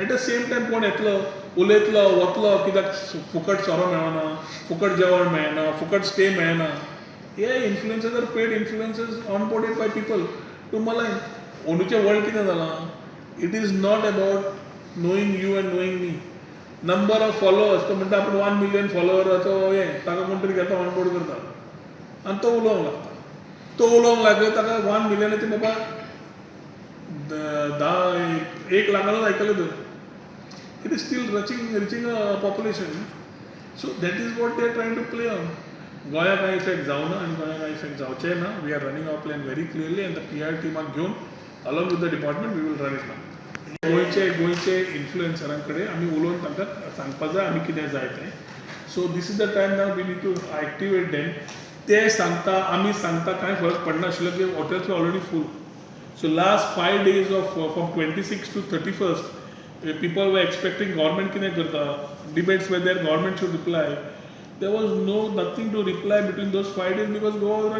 At the same time कोण येतलो उलयतलो वतलो कित्याक फुकट सोरो मेळना, फुकट जेवण मेळना, फुकट स्टे मेळना. हे influencers are paid influencers onboarded by people to मलाइन. अंदूचें वर्ल्ड कितें जालां? It is not about knowing you and knowing me. Number of followers तो म्हणटा आपूण 1 मिलियन फॉलोअराचो ताका कोण तरी घेता ऑनबोर्ड करता आनी तो उलोवंक लागता. तो उलोवंक लागलो ताका 1 मिलियनाचे बाबा 1 लाखानूच आयकले तर. It is still reaching a population. So that is what they are trying to play on. गोंया कांय इफेक्ट जावना आनी गोंया कांय इफेक्ट जावचें ना. We are running our plan very clearly and the PR टिमाक घेवन along with the department we will run it now. गोंयचे इन्फ्लुएन्सरां कडेन आमी उलोवन तांकां सांगपाक जाय आमी कितें जाय तें. So this is the time now we need to activate them. ते सांगता आमी सांगता कांय फरक पडनाशिल्लो की हॉटेल्स वर already full. So last 5 days of from 26th to 31st, people were expecting government kine karta. Debates were there, government should reply. There was nothing to reply between those 5 days because Goa was running